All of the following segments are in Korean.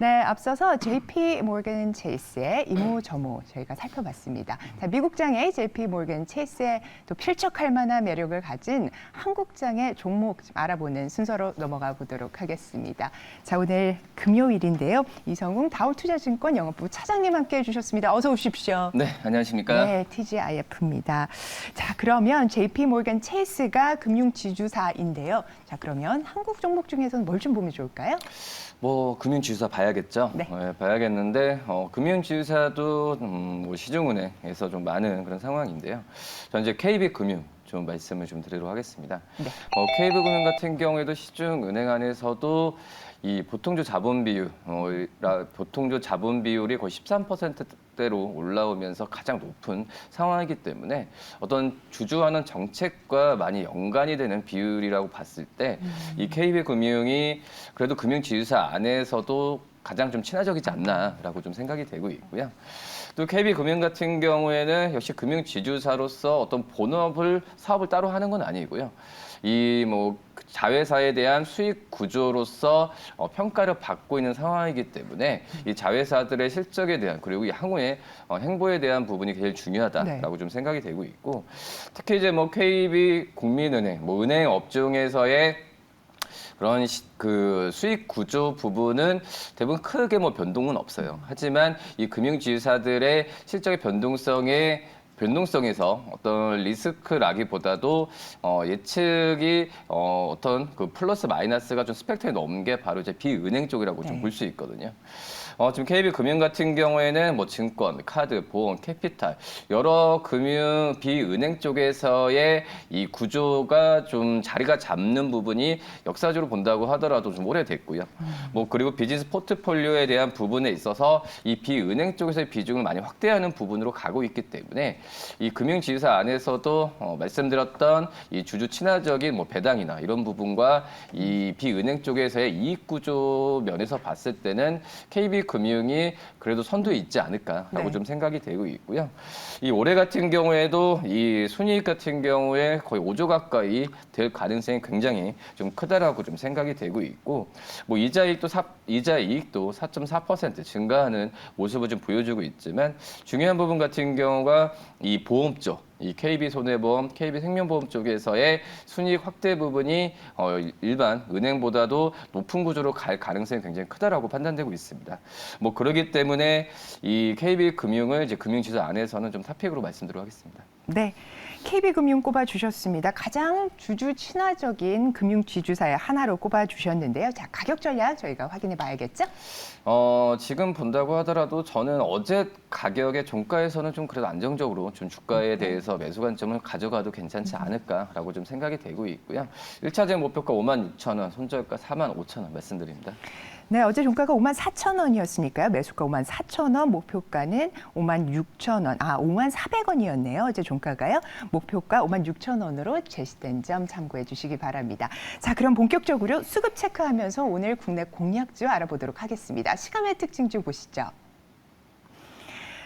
네, 앞서서 JP 모건 체이스의 이모저모 저희가 살펴봤습니다. 자, 미국장의 JP 모건 체이스의 또 필적할 만한 매력을 가진 한국장의 종목 좀 알아보는 순서로 넘어가 보도록 하겠습니다. 자, 오늘 금요일인데요. 이성웅 다올투자증권 영업부 차장님 함께해 주셨습니다. 어서 오십시오. 네, 안녕하십니까? 네, TGIF입니다. 자, 그러면 JP 모건 체이스가 금융 지주사인데요. 자, 그러면 한국 종목 중에서는 뭘 좀 보면 좋을까요? 뭐 금융지주사 봐야겠죠. 네. 봐야겠는데 금융지주사도 뭐 시중은행에서 좀 많은 그런 상황인데요. 저는 이제 KB금융 좀 말씀을 좀 드리도록 하겠습니다. 네. KB금융 같은 경우에도 시중은행 안에서도 이 보통주 자본 비율, 보통주 자본 비율이 거의 13%대로 올라오면서 가장 높은 상황이기 때문에 어떤 주주하는 정책과 많이 연관이 되는 비율이라고 봤을 때 이 KB금융이 그래도 금융지주사 안에서도 가장 좀 친화적이지 않나라고 좀 생각이 되고 있고요. 또 KB금융 같은 경우에는 역시 금융지주사로서 어떤 본업을 사업을 따로 하는 건 아니고요. 이 뭐 자회사에 대한 수익 구조로서 평가를 받고 있는 상황이기 때문에 이 자회사들의 실적에 대한 그리고 이 향후의 행보에 대한 부분이 제일 중요하다라고 좀 생각이 되고 있고 특히 이제 뭐 KB국민은행, 뭐 은행 업종에서의 그런 그 수익 구조 부분은 대부분 크게 뭐 변동은 없어요. 하지만 이 금융지주사들의 실적의 변동성에서 어떤 리스크라기보다도 예측이 어떤 그 플러스 마이너스가 좀 스펙트럼이 넘는 게 바로 이제 비은행 쪽이라고 좀 볼 수 있거든요. 지금 KB금융 같은 경우에는 뭐 증권, 카드, 보험, 캐피탈 여러 금융 비은행 쪽에서의 이 구조가 좀 자리가 잡는 부분이 역사적으로 본다고 하더라도 좀 오래됐고요. 뭐 그리고 비즈니스 포트폴리오에 대한 부분에 있어서 이 비은행 쪽에서의 비중을 많이 확대하는 부분으로 가고 있기 때문에 이 금융지주사 안에서도 말씀드렸던 이 주주 친화적인 뭐 배당이나 이런 부분과 이 비은행 쪽에서의 이익 구조 면에서 봤을 때는 KB금융이 그래도 선두에 있지 않을까라고 네. 좀 생각이 되고 있고요. 이 올해 같은 경우에도 이 순이익 같은 경우에 거의 5조 가까이 될 가능성이 굉장히 좀 크다라고 좀 생각이 되고 있고 뭐 이자이익도 4.4% 증가하는 모습을 좀 보여주고 있지만 중요한 부분 같은 경우가 이 보험 쪽, 이 KB손해보험, KB생명보험 쪽에서의 순이익 확대 부분이 일반 은행보다도 높은 구조로 갈 가능성이 굉장히 크다라고 판단되고 있습니다. 뭐 그렇기 때문에 이 KB금융을 이제 금융지수 안에서는 좀 탑픽으로 말씀드리도록 하겠습니다. 네, KB금융 꼽아주셨습니다. 가장 주주 친화적인 금융지주사의 하나로 꼽아주셨는데요. 자, 가격 전략 저희가 확인해 봐야겠죠? 지금 본다고 하더라도 저는 어제 가격의 종가에서는 좀 그래도 안정적으로 좀 주가에 대해서 매수 관점을 가져가도 괜찮지 않을까라고 좀 생각이 되고 있고요. 1차적 목표가 56,000원, 손절가 45,000원 말씀드립니다. 네, 어제 종가가 54,000원이었으니까요. 매수가 54,000원, 목표가는 56,000원. 54,000원이었네요. 어제 종가가요. 목표가 56,000원으로 제시된 점 참고해 주시기 바랍니다. 자, 그럼 본격적으로 수급 체크하면서 오늘 국내 공략주 알아보도록 하겠습니다. 시간외 특징주 보시죠.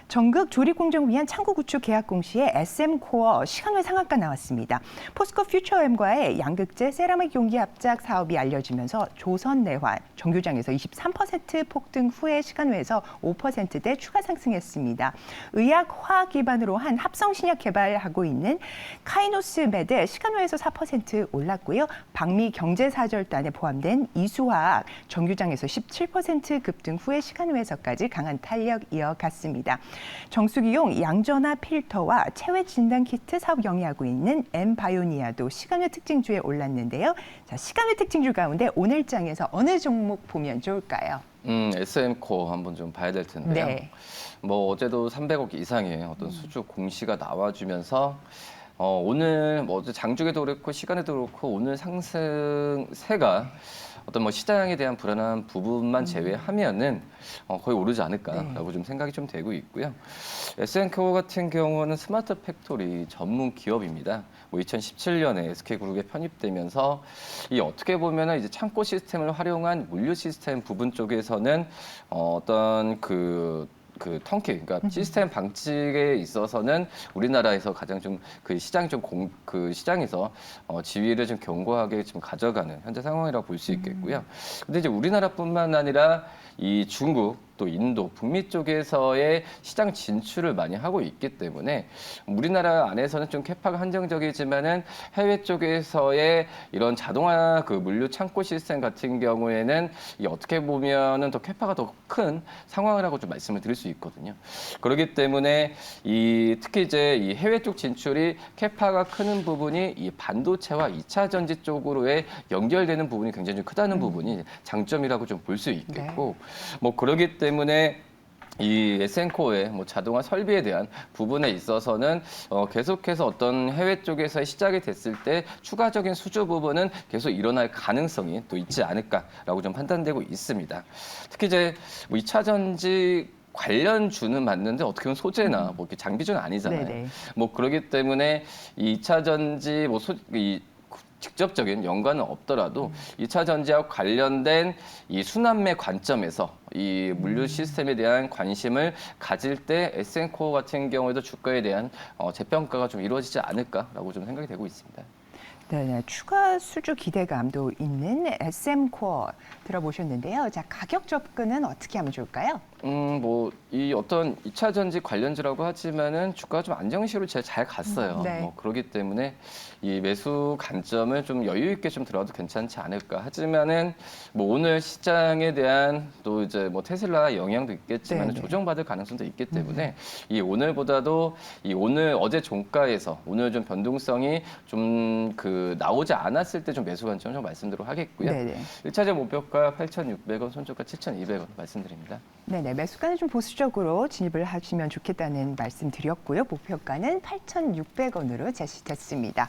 전극 조립공정을 위한 창고 구축 계약 공시에 SM코어 시간외 상한가 나왔습니다. 포스코 퓨처엠과의 양극재 세라믹 용기 합작 사업이 알려지면서 조선내화 정규장에서 23% 폭등 후에 시간외에서 5%대 추가 상승했습니다. 의약 화학 기반으로 한 합성 신약 개발하고 있는 카이노스메드 시간외에서 4% 올랐고요. 박미 경제사절단에 포함된 이수화학 정규장에서 17% 급등 후에 시간외에서까지 강한 탄력 이어갔습니다. 정수기용 양전화 필터와 체외 진단 키트 사업 영위하고 있는 엠바이오니아도 시간외 특징주에 올랐는데요. 자, 시간외 특징주 가운데 오늘 장에서 어느 종목 보면 좋을까요? SM코어 한번 좀 봐야 될 텐데요. 네. 뭐 어제도 300억 이상의 어떤 수주 공시가 나와주면서 오늘 뭐 어제 장중에도 그렇고 시간에도 그렇고 오늘 상승세가 어떤 뭐 시장에 대한 불안한 부분만 제외하면은 거의 오르지 않을까라고 좀 생각이 좀 되고 있고요. SM코어 같은 경우는 스마트 팩토리 전문 기업입니다. 뭐 2017년에 SK그룹에 편입되면서 이 어떻게 보면은 이제 창고 시스템을 활용한 물류 시스템 부분 쪽에서는 어떤 그 그 턴키, 그러니까 시스템 방식에 있어서는 우리나라에서 가장 좀 그 시장이 그 시장에서 지위를 좀 견고하게 좀 가져가는 현재 상황이라고 볼 수 있겠고요. 근데 이제 우리나라뿐만 아니라 이 중국 또 인도, 북미 쪽에서의 시장 진출을 많이 하고 있기 때문에 우리나라 안에서는 좀 캐파가 한정적이지만은 해외 쪽에서의 이런 자동화 그 물류 창고 시스템 같은 경우에는 이 어떻게 보면은 더 캐파가 더 큰 상황이라고 좀 말씀을 드릴 수 있거든요. 그렇기 때문에 이 특히 이제 이 해외 쪽 진출이 캐파가 크는 부분이 이 반도체와 2차 전지 쪽으로의 연결되는 부분이 굉장히 좀 크다는 부분이 장점이라고 좀 볼 수 있겠고 뭐 그러기 때문에 이 에센코의 뭐 자동화 설비에 대한 부분에 있어서는 계속해서 어떤 해외 쪽에서 시작이 됐을 때 추가적인 수주 부분은 계속 일어날 가능성이 또 있지 않을까라고 좀 판단되고 있습니다. 특히 이제 뭐 2차 전지 관련주는 맞는데 어떻게 보면 소재나 뭐 이렇게 장비주는 아니잖아요. 네네. 뭐 그렇기 때문에 이 2차 전지 직접적인 연관은 없더라도 2차 전지와 관련된 이 순환매 관점에서 이 물류 시스템에 대한 관심을 가질 때 에센코어 같은 경우에도 주가에 대한 재평가가 좀 이루어지지 않을까라고 좀 생각이 되고 있습니다. 네, 추가 수주 기대감도 있는 SM 코어 들어보셨는데요. 자, 가격 접근은 어떻게 하면 좋을까요? 뭐, 이 어떤 2차 전지 관련주라고 하지만은 주가가 좀 안정시로 제일 잘 갔어요. 네. 뭐, 그렇기 때문에 이 매수 관점을 좀 여유 있게 좀 들어도 괜찮지 않을까. 하지만은 뭐 오늘 시장에 대한 또 이제 뭐 테슬라 영향도 있겠지만 네네. 조정받을 가능성도 있기 때문에 이 오늘보다도 이 오늘 어제 종가에서 오늘 좀 변동성이 좀 그 나오지 않았을 때 좀 매수 관점 좀 말씀드리도록 하겠고요. 네네. 1차적 목표가 8,600원, 손절가 7,200원 말씀드립니다. 네네, 매수가는 좀 보수적으로 진입을 하시면 좋겠다는 말씀 드렸고요. 목표가는 8,600원으로 제시됐습니다.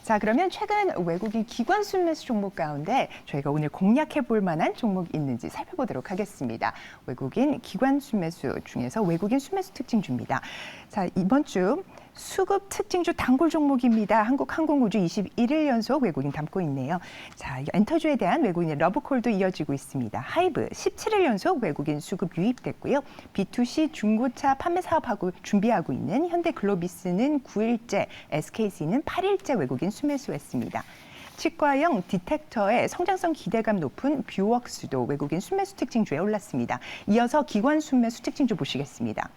자, 그러면 최근 외국인 기관 순매수 종목 가운데 저희가 오늘 공략해 볼 만한 종목이 있는지 살펴보도록 하겠습니다. 외국인 기관 순매수 중에서 외국인 순매수 특징주입니다. 자, 이번 주 수급 특징주 단골 종목입니다. 한국항공우주 21일 연속 외국인 담고 있네요. 자, 엔터주에 대한 외국인의 러브콜도 이어지고 있습니다. 하이브 17일 연속 외국인 수급 유입됐고요. B2C 중고차 판매 사업하고 준비하고 있는 현대글로비스는 9일째, SKC는 8일째 외국인 순매수했습니다. 치과형 디텍터의 성장성 기대감 높은 뷰웍스도 외국인 순매수 특징주에 올랐습니다. 이어서 기관 순매수 특징주 보시겠습니다.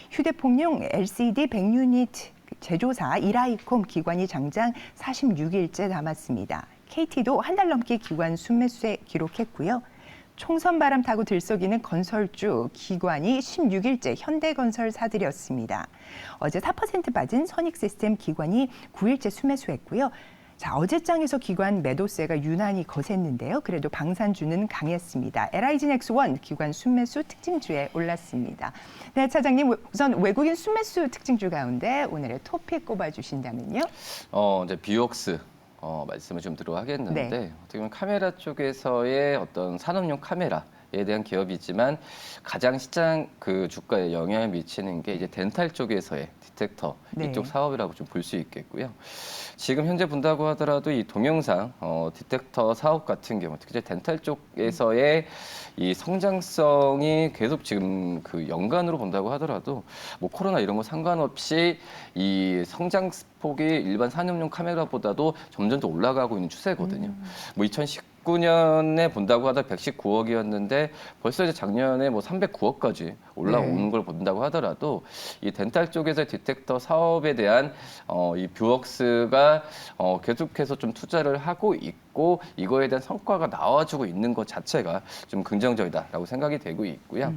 휴대폰용 LCD 100유닛 제조사 이라이콤 기관이 장장 46일째 남았습니다. KT도 한 달 넘게 기관 순매수에 기록했고요. 총선 바람 타고 들썩이는 건설주 기관이 16일째 현대건설 사들였습니다. 어제 4% 빠진 선익시스템 기관이 9일째 순매수했고요. 자, 어제장에서 기관 매도세가 유난히 거셌는데요. 그래도 방산주는 강했습니다. LIG넥스원 기관 순매수 특징주에 올랐습니다. 네, 차장님, 우선 외국인 순매수 특징주 가운데 오늘의 토픽 꼽아주신다면요? 이제 뷰웍스 말씀을 좀 들어하겠는데 네. 어떻게 보면 카메라 쪽에서의 어떤 산업용 카메라에 대한 기업이지만 가장 시장 그 주가에 영향을 미치는 게 이제 덴탈 쪽에서의 디텍터 네. 이쪽 사업이라고 좀 볼 수 있겠고요. 지금 현재 본다고 하더라도 이 동영상 디텍터 사업 같은 경우 특히 이제 덴탈 쪽에서의 이 성장성이 계속 지금 그 연간으로 본다고 하더라도 뭐 코로나 이런 거 상관없이 이 성장폭이 일반 산업용 카메라보다도 점점 더 올라가고 있는 추세거든요. 뭐 2019년에 본다고 하다 119억이었는데 벌써 이제 작년에 뭐 309억까지 올라오는 걸 본다고 하더라도 이 덴탈 쪽에서 디텍터 사업에 대한 이 뷰웍스가 계속해서 좀 투자를 하고 있고 이거에 대한 성과가 나와주고 있는 것 자체가 좀 긍정적이다라고 생각이 되고 있고요.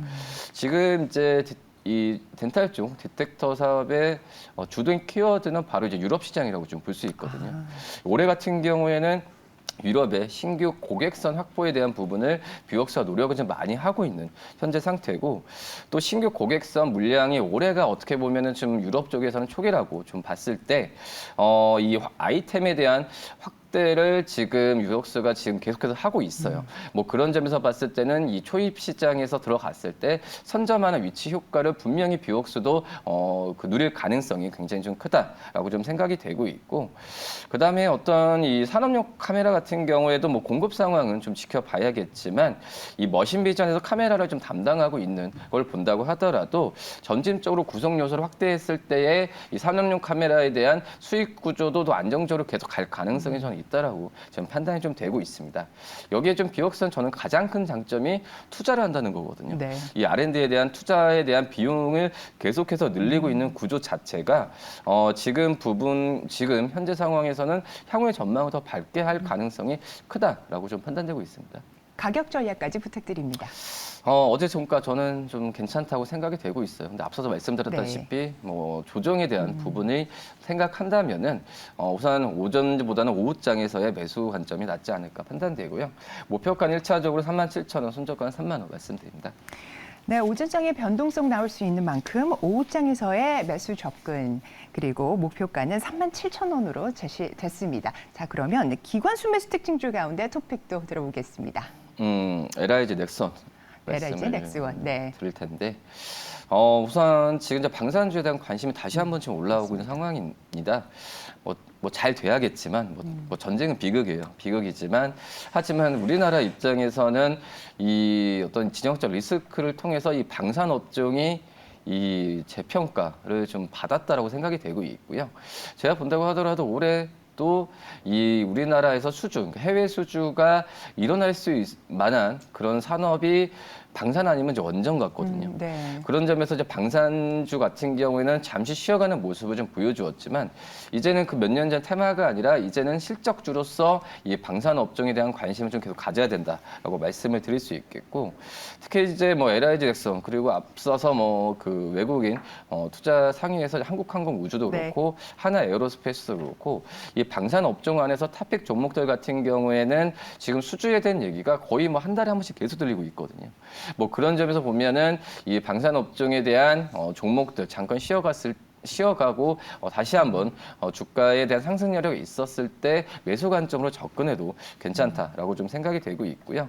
지금 이제 이 덴탈 쪽 디텍터 사업의 주도인 키워드는 바로 이제 유럽 시장이라고 좀 볼 수 있거든요. 올해 같은 경우에는 유럽의 신규 고객선 확보에 대한 부분을 뷰웍스가 노력을 좀 많이 하고 있는 현재 상태고 또 신규 고객선 물량이 올해가 어떻게 보면은 좀 유럽 쪽에서는 초기라고 좀 봤을 때 이 아이템에 대한 확대를 지금 유격수가 지금 계속해서 하고 있어요. 뭐 그런 점에서 봤을 때는 이 초입 시장에서 들어갔을 때 선점하는 위치 효과를 분명히 뷰옥스도 그 누릴 가능성이 굉장히 좀 크다라고 좀 생각이 되고 있고, 그 다음에 어떤 이 산업용 카메라 같은 경우에도 뭐 공급 상황은 좀 지켜봐야겠지만 이 머신 비전에서 카메라를 좀 담당하고 있는 걸 본다고 하더라도 점진적으로 구성 요소를 확대했을 때의 이 산업용 카메라에 대한 수익 구조도 더 안정적으로 계속 갈 가능성이 저는 있다라고 지금 판단이 좀 되고 있습니다. 여기에 좀 뷰옥스는 저는 가장 큰 장점이 투자를 한다는 거거든요. 네. 이 R&D에 대한 투자에 대한 비용을 계속해서 늘리고 있는 구조 자체가 지금 현재 상황에서는 향후의 전망을 더 밝게 할 가능성이 크다라고 좀 판단되고 있습니다. 가격 전략까지 부탁드립니다. 어제 종가 저는 좀 괜찮다고 생각이 되고 있어요. 근데 앞서서 말씀드렸다시피 뭐 조정에 대한 부분을 생각한다면은 우선 오전보다는 오후장에서의 매수 관점이 낫지 않을까 판단되고요. 목표가는 1차적으로 37,000원, 손절가는 3만 원 말씀드립니다. 네, 오전장에 변동성 나올 수 있는 만큼 오후장에서의 매수 접근 그리고 목표가는 37,000원으로 제시됐습니다. 자, 그러면 기관수 매수 특징주 가운데 토픽도 들어보겠습니다. LIG 넥슨 LIG 넥스원, 네. 드릴 텐데 우선 지금 이제 방산주에 대한 관심이 다시 한번 지금 올라오고 있는 상황입니다. 뭐 잘 돼야겠지만 뭐 전쟁은 비극이지만 하지만 우리나라 입장에서는 이 어떤 진영적 리스크를 통해서 이 방산 업종이 이 재평가를 좀 받았다라고 생각이 되고 있고요. 제가 본다고 하더라도 올해 또 이 우리나라에서 그러니까 해외 수주가 일어날 수 만한 그런 산업이 방산 아니면 이제 원전 같거든요. 네. 그런 점에서 이제 방산주 같은 경우에는 잠시 쉬어가는 모습을 좀 보여주었지만 이제는 그 몇 년 전 테마가 아니라 이제는 실적주로서 이 방산 업종에 대한 관심을 좀 계속 가져야 된다라고 말씀을 드릴 수 있겠고, 특히 이제 뭐 LIG 넥슨 그리고 앞서서 뭐 그 외국인 투자 상위에서 한국항공우주도 네. 그렇고 하나 에어로스페이스도 그렇고 이 방산 업종 안에서 탑픽 종목들 같은 경우에는 지금 수주에 대한 얘기가 거의 뭐 한 달에 한 번씩 계속 들리고 있거든요. 뭐 그런 점에서 보면은 이 방산 업종에 대한 종목들 잠깐 쉬어가고 다시 한번 주가에 대한 상승 여력이 있었을 때 매수 관점으로 접근해도 괜찮다라고 좀 생각이 되고 있고요.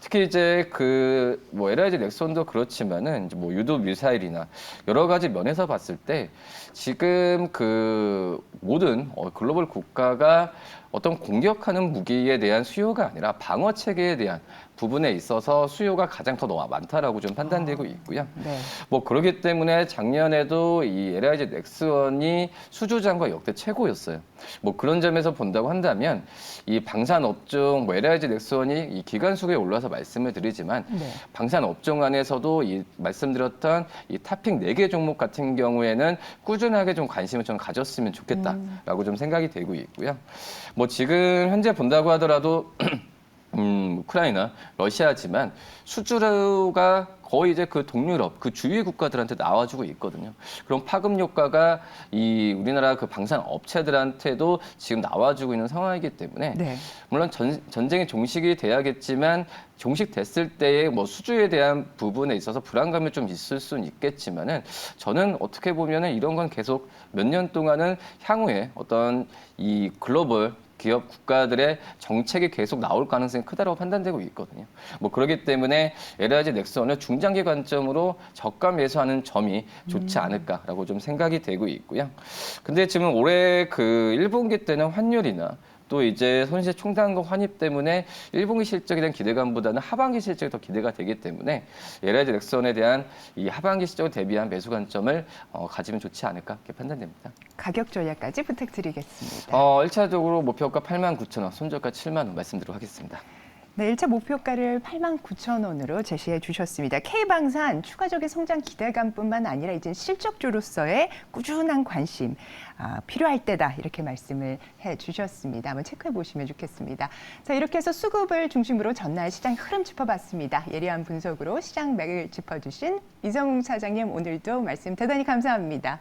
특히 이제 그 뭐 LIG 넥슨도 그렇지만은 이제 뭐 유도 미사일이나 여러 가지 면에서 봤을 때 지금 그 모든 글로벌 국가가 어떤 공격하는 무기에 대한 수요가 아니라 방어 체계에 대한 부분에 있어서 수요가 가장 더 많다라고 좀 판단되고 있고요. 네. 뭐 그렇기 때문에 작년에도 이 LIG 넥슨이 수주장과 역대 최고였어요. 뭐 그런 점에서 본다고 한다면 이 방산 업종, 뭐 LIG 넥슨이 이 기간수에 올라서 말씀을 드리지만 네. 방산 업종 안에서도 이 말씀드렸던 이 탑픽 4개 종목 같은 경우에는 꾸준하게 좀 관심을 좀 가졌으면 좋겠다라고 좀 생각이 되고 있고요. 뭐 지금 현재 본다고 하더라도 우크라이나, 러시아지만 수주가 거의 이제 그 동유럽, 그 주위 국가들한테 나와주고 있거든요. 그럼 파급 효과가 이 우리나라 그 방산 업체들한테도 지금 나와주고 있는 상황이기 때문에 네. 물론 전쟁이 종식이 돼야겠지만 종식됐을 때의 뭐 수주에 대한 부분에 있어서 불안감이 좀 있을 수는 있겠지만은 저는 어떻게 보면은 이런 건 계속 몇 년 동안은 향후에 어떤 이 글로벌 기업 국가들의 정책이 계속 나올 가능성이 크다고 판단되고 있거든요. 뭐 그렇기 때문에 LIG 넥슨을 중장기 관점으로 저가 매수하는 점이 좋지 않을까라고 좀 생각이 되고 있고요. 근데 지금 올해 그 1분기 때는 환율이나 또 이제 손실 총단거 환입 때문에 1분기 실적에 대한 기대감보다는 하반기 실적이 더 기대가 되기 때문에 LIG 넥슨에 대한 이 하반기 실적을 대비한 매수 관점을 가지면 좋지 않을까 이렇게 판단됩니다. 가격 전략까지 부탁드리겠습니다. 1차적으로 목표가 89,000원, 손절가 7만 원 말씀드리도록 하겠습니다. 네, 1차 목표가를 89,000원으로 제시해 주셨습니다. K방산 추가적인 성장 기대감뿐만 아니라 이제 실적주로서의 꾸준한 관심 필요할 때다 이렇게 말씀을 해 주셨습니다. 한번 체크해 보시면 좋겠습니다. 자, 이렇게 해서 수급을 중심으로 전날 시장 흐름 짚어봤습니다. 예리한 분석으로 시장 맥을 짚어주신 이정웅 차장님 오늘도 말씀 대단히 감사합니다.